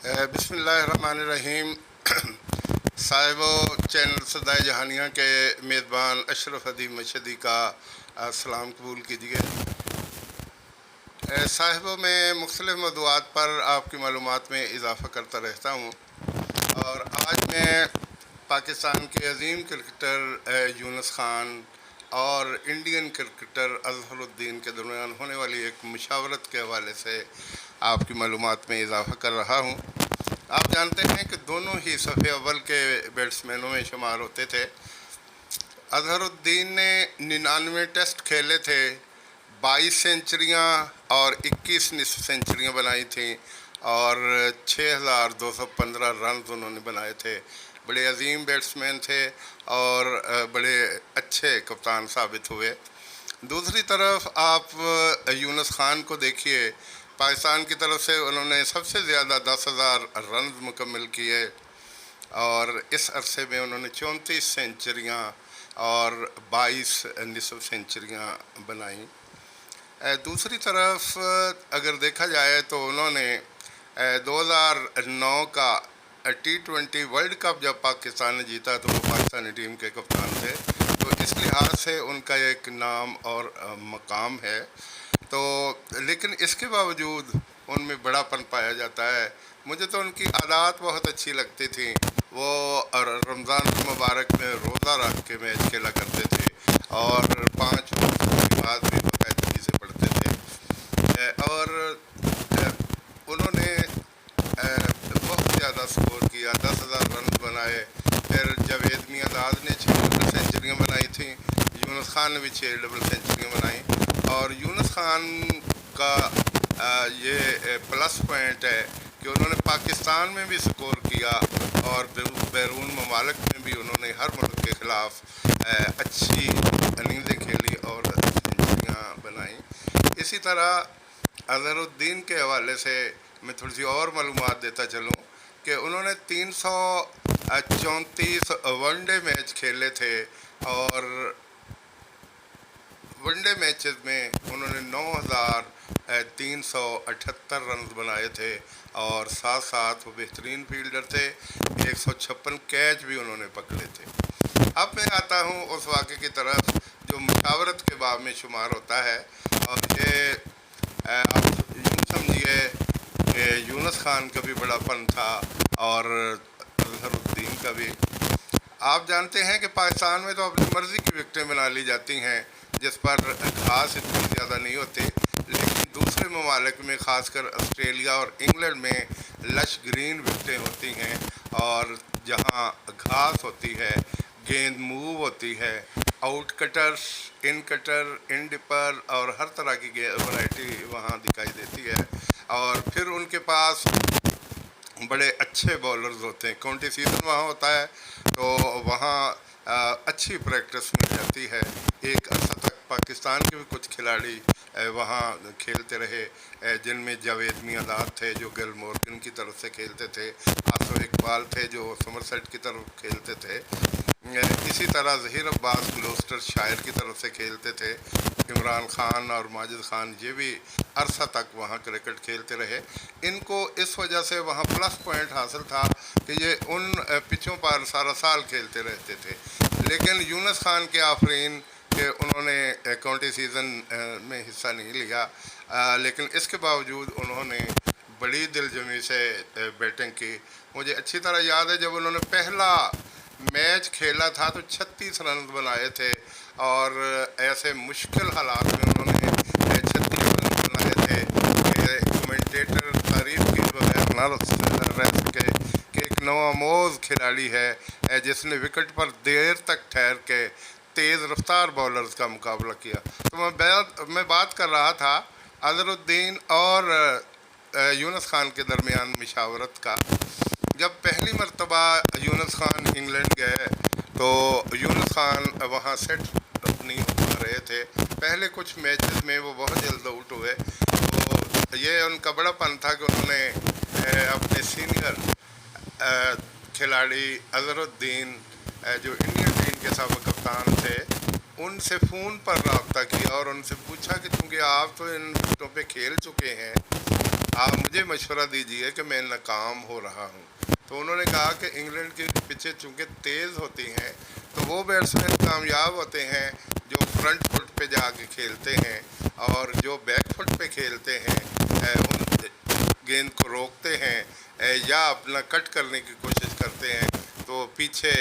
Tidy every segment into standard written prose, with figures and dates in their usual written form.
बिस्मिल्लाहिर्रहमानिर्रहीम। साहिबो चैनल सदाए जहानिया के मेज़बान अशरफ अदीब मशदी का सलाम कबूल कीजिए। साहिबो मैं मुख्तलिफ़ मौज़ूआत पर आपकी मालूमात में इजाफ़ा करता रहता हूँ, और आज मैं पाकिस्तान के अजीम क्रिकेटर यूनुस खान और इंडियन क्रिकेटर अज़हरुद्दीन के दरमियान होने वाली एक मुशावरत के हवाले से आपकी मालूमात में इजाफ़ा कर रहा हूँ। आप जानते हैं कि दोनों ही सफ़े अव्वल के बैट्समैनों में शुमार होते थे। अज़हरुद्दीन ने 99 टेस्ट खेले थे, 22 सेंचुरियाँ और 21 निस्फ सेंचुरियाँ बनाई थीं, और 6215 रन उन्होंने बनाए थे। बड़े अजीम बैट्समैन थे और बड़े अच्छे कप्तान साबित हुए। दूसरी तरफ आप यूनुस खान को देखिए, पाकिस्तान की तरफ से उन्होंने सबसे ज़्यादा 10,000 रन मुकम्मल किए, और इस अरसे में उन्होंने 34 सेंचुरियाँ और 22 निस्फ सेंचुरियाँ बनाईं। दूसरी तरफ अगर देखा जाए तो उन्होंने 2009 का T20 वर्ल्ड कप जब पाकिस्तान ने जीता तो वो पाकिस्तानी टीम के कप्तान थे, तो इस लिहाज से उनका एक नाम और मकाम है। तो लेकिन इसके बावजूद उनमें बड़ापन पाया जाता है। मुझे तो उनकी आदत बहुत अच्छी लगती थी। वो रमज़ान मुबारक में रोज़ा रख के मैच खेला करते थे और 5 वक्त की नमाज भी बाकायदगी से पढ़ते थे, और उन्होंने बहुत ज़्यादा स्कोर किया, 10,000 रन बनाए। फिर जावेद मियांदाद ने 6 डबल सेंचुरियाँ बनाई थी, यूनुस खान ने भी 6 डबल सेंचुरियाँ बनाई। और यूनुस खान का ये प्लस पॉइंट है कि उन्होंने पाकिस्तान में भी स्कोर किया और बैरून ममालिक में भी उन्होंने हर मुल्क के ख़िलाफ़ अच्छी इनिंग्सें खेली और सेंचुरियाँ बनाई। इसी तरह अज़हरुद्दीन के हवाले से मैं थोड़ी सी और मालूमात देता चलूँ कि उन्होंने 334 वनडे मैच खेले थे, और वनडे मैचेस में उन्होंने 9,378 रन बनाए थे, और साथ साथ वो बेहतरीन फील्डर थे। 156 कैच भी उन्होंने पकड़े थे। अब मैं आता हूँ उस वाक़े की तरफ जो मुशावरत के बाब में शुमार होता है, और ये आप यूँ समझिए कि यूनुस खान का भी बड़ापन था और अज़हरुद्दीन का भी। आप जानते हैं कि पाकिस्तान में तो अपनी मर्ज़ी की विकटें बना ली जाती हैं जिस पर घास इतनी ज़्यादा नहीं होती, लेकिन दूसरे ममालिक में ख़ासकर ऑस्ट्रेलिया और इंग्लैंड में लश ग्रीन विकटें होती हैं, और जहां घास होती है, गेंद मूव होती है, आउट कटर्स, इन कटर, इन डिपर और हर तरह की वैरायटी वहां दिखाई देती है। और फिर उनके पास बड़े अच्छे बॉलर्स होते हैं। काउंटी सीज़न वहाँ होता है तो वहाँ अच्छी प्रैक्टिस मिल जाती है। एक अर्सा तक पाकिस्तान के भी कुछ खिलाड़ी वहाँ खेलते रहे, जिनमें जावेद मियांदाद थे जो गिल मॉर्गन की तरफ से खेलते थे, आसिफ इकबाल थे जो समरसेट की तरफ खेलते थे, इसी तरह ज़हीर अब्बास ग्लोस्टर शायर की तरफ से खेलते थे, इमरान खान और माजिद खान ये भी अरसा तक वहाँ क्रिकेट खेलते रहे। इनको इस वजह से वहाँ प्लस पॉइंट हासिल था कि ये उन पिचों पर सारा साल खेलते रहते थे। लेकिन यूनुस खान के आफरीन के उन्होंने काउंटी सीज़न में हिस्सा नहीं लिया, लेकिन इसके बावजूद उन्होंने बड़ी दिलजमी से बैटिंग की। मुझे अच्छी तरह याद है जब उन्होंने पहला मैच खेला था तो 36 रन बनाए थे, और ऐसे मुश्किल हालात में उन्होंने 36 रन बनाए थे कि कमेंटेटर तारीफ के बगैर ना रह सके कि एक नवामोज खिलाड़ी है जिसने विकेट पर देर तक ठहर के तेज़ रफ्तार बॉलर्स का मुकाबला किया। तो मैं बात कर रहा था अज़हरुद्दीन और यूनुस खान के दरमियान मुशावरत का। जब पहली मरतबा यूनुस खान इंग्लैंड गए तो यूनुस खान वहाँ सेट नहीं हो पा रहे थे। पहले कुछ मैचेस में वो बहुत जल्द आउट हुए, तो ये उनका बड़ापन था कि उन्होंने अपने सीनियर खिलाड़ी अज़हरुद्दीन जो इंडियन टीम के साबिक़ कप्तान थे, उनसे फ़ोन पर रब्ता किया और उनसे पूछा कि चूँकि आप तो इन विकेटों पे खेल चुके हैं آپ مجھے مشورہ دیجیے کہ میں ناکام ہو رہا ہوں۔ تو انہوں نے کہا کہ انگلینڈ کی پچیں چونکہ تیز ہوتی ہیں تو وہ بیٹسمین کامیاب ہوتے ہیں جو فرنٹ فٹ پہ جا کے کھیلتے ہیں، اور جو بیک فٹ پہ کھیلتے ہیں ان گیند کو روکتے ہیں یا اپنا کٹ کرنے کی کوشش کرتے ہیں تو پیچھے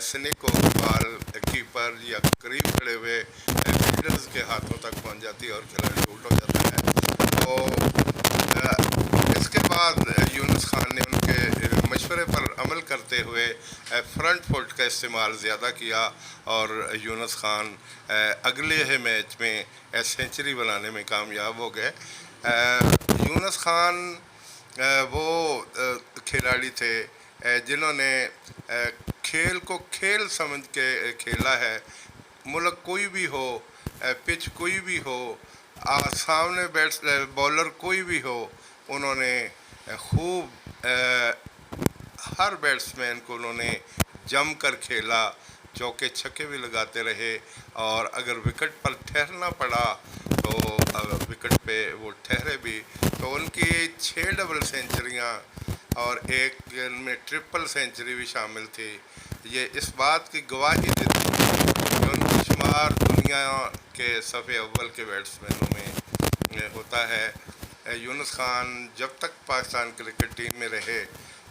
سنک کو بال کیپر یا قریب کھڑے ہوئے فیلڈرز کے ہاتھوں تک پہنچ جاتی ہے اور کھلاڑی آؤٹ ہو جاتا ہے۔ تو اس کے بعد یونس خان نے ان کے مشورے پر عمل کرتے ہوئے فرنٹ فٹ کا استعمال زیادہ کیا اور یونس خان اگلے ہی میچ میں سینچری بنانے میں کامیاب ہو گئے۔ یونس خان وہ کھلاڑی تھے جنہوں نے کھیل کو کھیل سمجھ کے کھیلا ہے۔ ملک کوئی بھی ہو، پچ کوئی بھی ہو، سامنے بولر کوئی بھی ہو، انہوں نے خوب ہر بیٹسمین کو انہوں نے جم کر کھیلا، چوکے چھکے بھی لگاتے رہے، اور اگر وکٹ پر ٹھہرنا پڑا تو وکٹ پہ وہ ٹھہرے بھی۔ تو ان کی 6 ڈبل سینچریاں اور ایک ان میں ٹرپل سینچری بھی شامل تھی، یہ اس بات کی گواہی دیتی کہ ان کا شمار دنیا کے صف اول کے بیٹسمینوں میں ہوتا ہے۔ یونس خان جب تک پاکستان کرکٹ ٹیم میں رہے،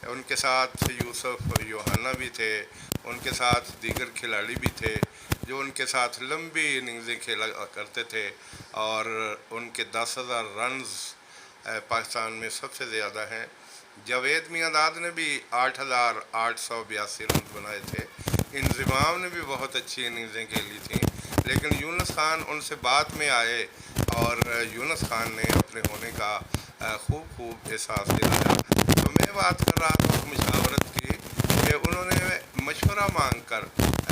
ان کے ساتھ یوسف یوہانا بھی تھے، ان کے ساتھ دیگر کھلاڑی بھی تھے جو ان کے ساتھ لمبی اننگزیں کھیلا کرتے تھے، اور ان کے 10,000 رنز پاکستان میں سب سے زیادہ ہیں۔ جاوید میاں نے بھی 8,882 رنز بنائے تھے۔ انضمام نے بھی بہت اچھی اننگزیں کھیلی تھیں، لیکن یونس خان ان سے بعد میں آئے اور یونس خان نے اپنے ہونے کا خوب احساس دلایا۔ تو میں بات کر رہا تھا مشاورت کی کہ انہوں نے مشورہ مانگ کر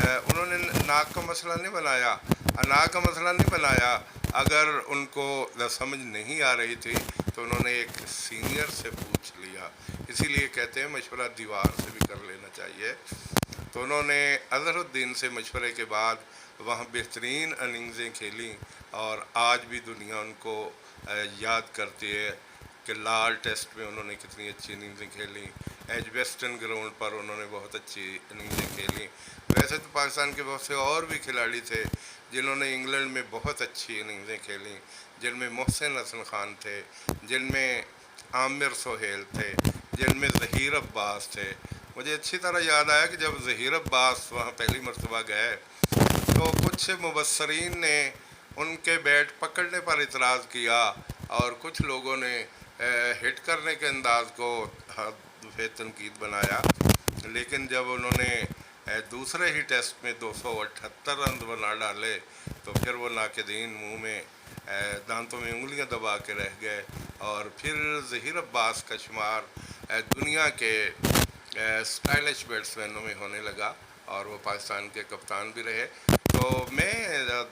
انہوں نے ناک کا مسئلہ نہیں بنایا، اگر ان کو سمجھ نہیں آ رہی تھی تو انہوں نے ایک سینئر سے پوچھ لیا۔ اسی لیے کہتے ہیں مشورہ دیوار سے بھی کر لینا چاہیے۔ تو انہوں نے اظہر الدین سے مشورے کے بعد وہاں بہترین اننگزیں کھیلیں، اور آج بھی دنیا ان کو یاد کرتی ہے کہ لال ٹیسٹ میں انہوں نے کتنی اچھی اننگزیں کھیلیں، ایج ویسٹرن گراؤنڈ پر انہوں نے بہت اچھی اننگزیں کھیلیں۔ ویسے تو پاکستان کے بہت سے اور بھی کھلاڑی تھے جنہوں نے انگلینڈ میں بہت اچھی اننگزیں کھیلیں، جن میں محسن حسن خان تھے، جن میں عامر سہیل تھے، جن میں ظہیر عباس تھے۔ مجھے اچھی طرح یاد آیا کہ جب ظہیر عباس وہاں پہلی مرتبہ گئے تو کچھ مبصرین نے ان کے بیٹ پکڑنے پر اعتراض کیا، اور کچھ لوگوں نے ہٹ کرنے کے انداز کو تنقید بنایا، لیکن جب انہوں نے دوسرے ہی ٹیسٹ میں 278 رنز بنا ڈالے تو پھر وہ ناقدین منہ میں دانتوں میں انگلیاں دبا کے رہ گئے، اور پھر ظہیر عباس کا شمار دنیا کے سٹائلش بیٹسمینوں میں ہونے لگا، اور وہ پاکستان کے کپتان بھی رہے۔ تو میں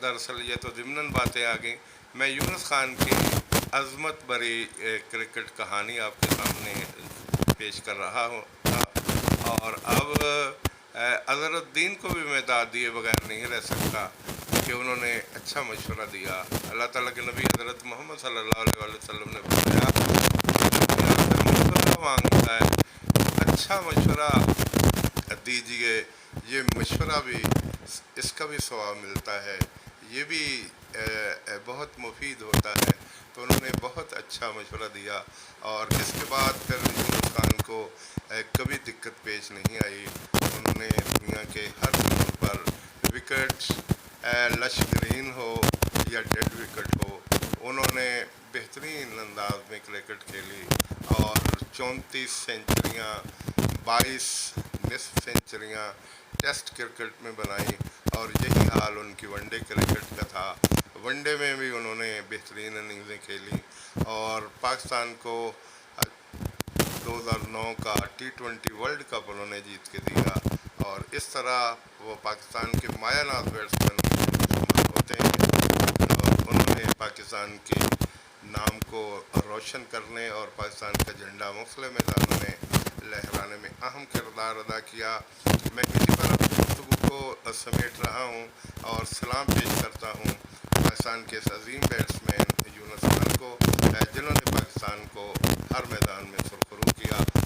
دراصل یہ تو ضمناً باتیں آ گئیں، میں یونس خان کی عظمت بری کرکٹ کہانی آپ کے سامنے پیش کر رہا ہوں، اور اب اظہر الدین کو بھی میں داد دیے بغیر نہیں رہ سکتا کہ انہوں نے اچھا مشورہ دیا۔ اللہ تعالیٰ کے نبی حضرت محمد صلی اللہ علیہ وسلم نے فرمایا مشورہ مانگتا ہے اچھا مشورہ دیجیے، یہ مشورہ بھی اس کا بھی ثواب ملتا ہے، یہ بھی بہت مفید ہوتا ہے۔ تو انہوں نے بہت اچھا مشورہ دیا، اور اس کے بعد پھر یونس خان کو کبھی دقت پیش نہیں آئی۔ انہوں نے دنیا کے ہر موڑ پر وکٹ لش گرین ہو یا ڈیڈ وکٹ ہو، انہوں نے بہترین انداز میں کرکٹ کھیلی، اور 34 سینچریاں، 22 نصف سینچریاں ٹیسٹ کرکٹ میں بنائیں، اور یہی حال ان کی ون ڈے کرکٹ کا تھا۔ ون ڈے میں بھی انہوں نے بہترین اننگزیں کھیلیں، اور پاکستان کو 2009 کا T20 ورلڈ کپ انہوں نے جیت کے دیا، اور اس طرح وہ پاکستان کے مایہ ناز بیٹسمین ہوتے ہیں، اور انہوں نے پاکستان کے نام کو روشن کرنے اور پاکستان کا جھنڈا مختلف میدانوں میں لہرانے میں اہم کردار ادا کیا۔ میں اسی پر اپنی گفتگو کو سمیٹ رہا ہوں اور سلام پیش کرتا ہوں پاکستان کے اس عظیم بیٹسمین یونس خان کو جنہوں نے پاکستان کو ہر میدان میں سرخرو کیا